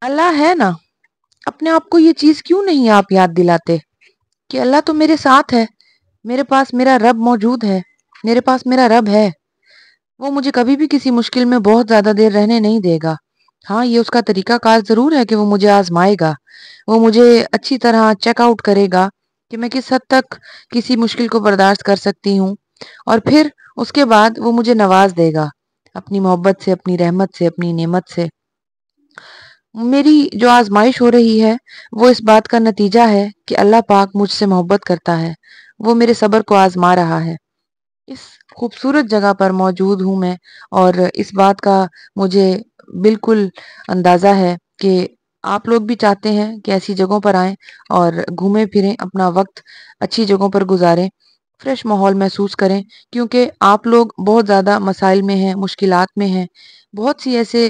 اللہ ہے نا، اپنے آپ کو یہ چیز کیوں نہیں آپ یاد دلاتے کہ اللہ تو میرے ساتھ ہے، میرے پاس میرا رب موجود ہے، میرے پاس میرا رب ہے، وہ مجھے کبھی بھی کسی مشکل میں بہت زیادہ دیر رہنے نہیں دے گا۔ ہاں، یہ اس کا طریقہ کار ضرور ہے کہ وہ مجھے آزمائے گا، وہ مجھے اچھی طرح چیک آؤٹ کرے گا کہ میں کس حد تک کسی مشکل کو برداشت کر سکتی ہوں، اور پھر اس کے بعد وہ مجھے نواز دے گا اپنی محبت سے، اپنی رحمت سے، اپنی نعمت سے۔ میری جو آزمائش ہو رہی ہے وہ اس بات کا نتیجہ ہے کہ اللہ پاک مجھ سے محبت کرتا ہے، وہ میرے صبر کو آزما رہا ہے۔ اس خوبصورت جگہ پر موجود ہوں میں، اور اس بات کا مجھے بالکل اندازہ ہے کہ آپ لوگ بھی چاہتے ہیں کہ ایسی جگہوں پر آئیں اور گھومیں پھریں، اپنا وقت اچھی جگہوں پر گزاریں، فریش ماحول محسوس کریں، کیونکہ آپ لوگ بہت زیادہ مسائل میں ہیں، مشکلات میں ہیں۔ بہت سی ایسے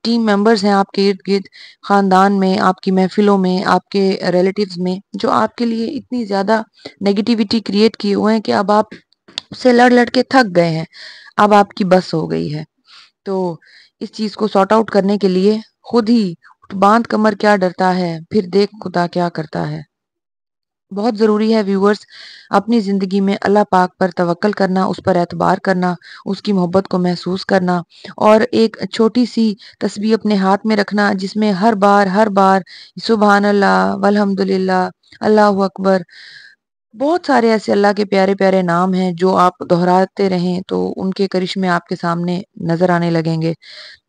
ٹیم ممبرز ہیں آپ کے ارد گرد، خاندان میں، آپ کی محفلوں میں، آپ کے ریلیٹیوز میں، جو آپ کے لیے اتنی زیادہ نیگیٹیوٹی کریٹ کیے ہوئے ہیں کہ اب آپ سے لڑ لڑ کے تھک گئے ہیں، اب آپ کی بس ہو گئی ہے۔ تو اس چیز کو سارٹ آؤٹ کرنے کے لیے خود ہی باندھ کمر کیا ڈرتا ہے، پھر دیکھ خدا کیا کرتا ہے۔ بہت ضروری ہے ویورز، اپنی زندگی میں اللہ پاک پر توکل کرنا، اس پر اعتبار کرنا، اس کی محبت کو محسوس کرنا، اور ایک چھوٹی سی تسبیح اپنے ہاتھ میں رکھنا جس میں ہر بار سبحان اللہ والحمدللہ، اللہ اکبر، بہت سارے ایسے اللہ کے پیارے پیارے نام ہیں جو آپ دہراتے رہیں تو ان کے کرشمے آپ کے سامنے نظر آنے لگیں گے۔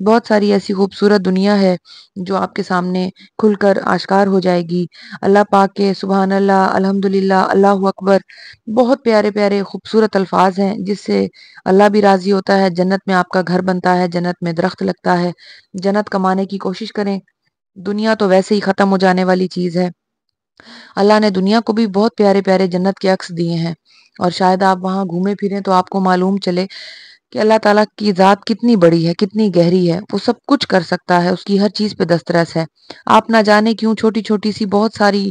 بہت ساری ایسی خوبصورت دنیا ہے جو آپ کے سامنے کھل کر آشکار ہو جائے گی۔ اللہ پاک کے سبحان اللہ، الحمدللہ، اللہ اکبر بہت پیارے پیارے خوبصورت الفاظ ہیں جس سے اللہ بھی راضی ہوتا ہے، جنت میں آپ کا گھر بنتا ہے، جنت میں درخت لگتا ہے۔ جنت کمانے کی کوشش کریں، دنیا تو ویسے ہی ختم ہو جانے والی چیز ہے۔ اللہ نے دنیا کو بھی بہت پیارے پیارے جنت کے عکس دیے ہیں، اور شاید آپ وہاں گھومے پھریں تو آپ کو معلوم چلے کہ اللہ تعالیٰ کی ذات کتنی بڑی ہے، کتنی گہری ہے، وہ سب کچھ کر سکتا ہے، اس کی ہر چیز پہ دسترس ہے۔ آپ نہ جانے کیوں چھوٹی چھوٹی سی بہت ساری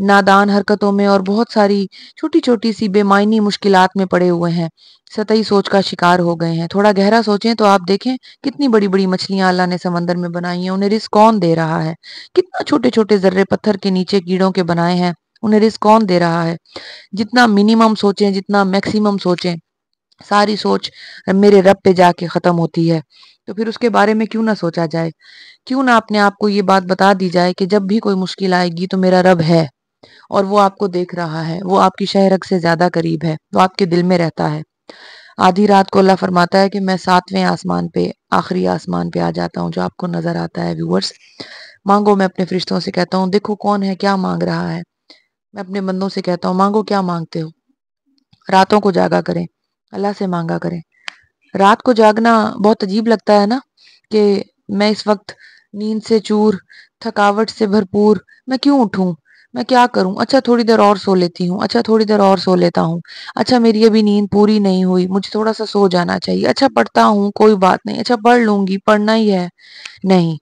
نادان حرکتوں میں اور بہت ساری چھوٹی چھوٹی سی بے معنی مشکلات میں پڑے ہوئے ہیں، سطحی سوچ کا شکار ہو گئے ہیں۔ تھوڑا گہرا سوچیں تو آپ دیکھیں کتنی بڑی بڑی مچھلیاں اللہ نے سمندر میں بنائی ہیں، انہیں رزق کون دے رہا ہے؟ کتنا چھوٹے چھوٹے ذرے پتھر کے نیچے کیڑوں کے بنائے ہیں، انہیں رزق کون دے رہا ہے؟ جتنا منیمم سوچیں، جتنا میکسیمم سوچیں، ساری سوچ میرے رب پہ جا کے ختم ہوتی ہے۔ تو پھر اس کے بارے میں کیوں نہ سوچا جائے؟ کیوں نہ اپنے آپ کو یہ بات بتا دی جائے کہ جب بھی کوئی مشکل آئے گی تو میرا رب ہے، اور وہ آپ کو دیکھ رہا ہے، وہ آپ کی شہرگ سے زیادہ قریب ہے، وہ آپ کے دل میں رہتا ہے۔ آدھی رات کو اللہ فرماتا ہے کہ میں 7ویں آسمان پہ، آخری آسمان پہ آ جاتا ہوں جو آپ کو نظر آتا ہے۔ ویورز، مانگو، میں اپنے فرشتوں سے کہتا ہوں دیکھو کون ہے، کیا مانگ رہا ہے۔ میں اپنے بندوں سے کہتا ہوں مانگو، کیا مانگتے ہو۔ راتوں کو جاگا کریں، اللہ سے مانگا کریں۔ رات کو جاگنا بہت عجیب لگتا ہے نا، کہ میں اس وقت نیند سے چور، تھکاوٹ سے بھرپور، میں کیوں اٹھوں، میں کیا کروں، اچھا تھوڑی دیر اور سو لیتی ہوں، اچھا تھوڑی دیر اور سو لیتا ہوں، اچھا میری ابھی نیند پوری نہیں ہوئی، مجھے تھوڑا سا سو جانا چاہیے، اچھا پڑھتا ہوں کوئی بات نہیں، اچھا پڑھ لوں گی، پڑھنا ہی ہے۔ نہیں،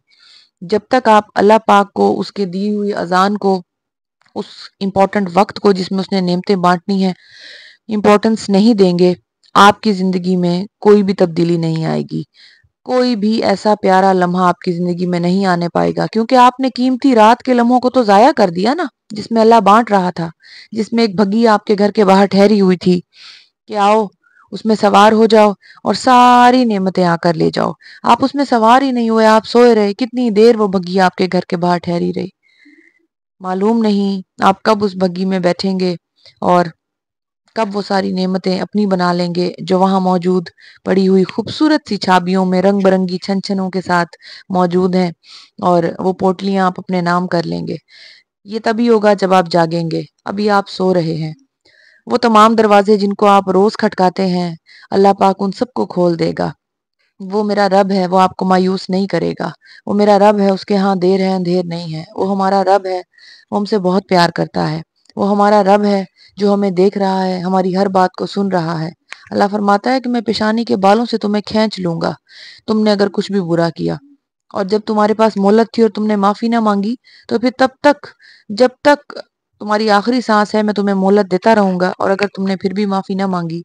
جب تک آپ اللہ پاک کو، اس کے دی ہوئی اذان کو، اس امپورٹنٹ وقت کو جس میں اس نے نعمتیں بانٹنی ہیں، امپورٹنس نہیں دیں گے، آپ کی زندگی میں کوئی بھی تبدیلی نہیں آئے گی۔ کوئی بھی ایسا پیارا لمحہ آپ کی زندگی میں نہیں آنے پائے گا، کیونکہ آپ نے قیمتی رات کے لمحوں کو تو ضائع کر دیا نا، جس میں اللہ بانٹ رہا تھا، جس میں ایک بھگی آپ کے گھر کے باہر ٹھہری ہوئی تھی کہ آؤ اس میں سوار ہو جاؤ اور ساری نعمتیں آ کر لے جاؤ۔ آپ اس میں سوار ہی نہیں ہوئے، آپ سوئے رہے، کتنی دیر وہ بھگی آپ کے گھر کے باہر ٹھہری رہی، معلوم نہیں آپ کب اس بھگی میں بیٹھیں گے اور کب وہ ساری نعمتیں اپنی بنا لیں گے جو وہاں موجود پڑی ہوئی خوبصورت سی چھابیوں میں رنگ برنگی چھن چھنوں کے ساتھ موجود ہیں، اور وہ پوٹلیاں آپ اپنے نام کر لیں گے۔ یہ تبھی ہوگا جب آپ جاگیں گے، ابھی آپ سو رہے ہیں۔ وہ تمام دروازے جن کو آپ روز کھٹکاتے ہیں، اللہ پاک ان سب کو کھول دے گا۔ وہ میرا رب ہے، وہ آپ کو مایوس نہیں کرے گا۔ وہ میرا رب ہے، اس کے ہاں دیر ہے اندھیر نہیں ہے۔ وہ ہمارا رب ہے، وہ ہم سے بہت پیار کرتا ہے۔ وہ ہمارا رب ہے جو ہمیں دیکھ رہا ہے، ہماری ہر بات کو سن رہا ہے۔ اللہ فرماتا ہے کہ میں پیشانی کے بالوں سے تمہیں کھینچ لوں گا تم نے اگر کچھ بھی برا کیا، اور جب تمہارے پاس مہلت تھی اور تم نے معافی نہ مانگی، تو پھر تب تک، جب تک تمہاری آخری سانس ہے، میں تمہیں مہلت دیتا رہوں گا، اور اگر تم نے پھر بھی معافی نہ مانگی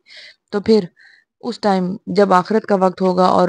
تو پھر اس ٹائم جب آخرت کا وقت ہوگا اور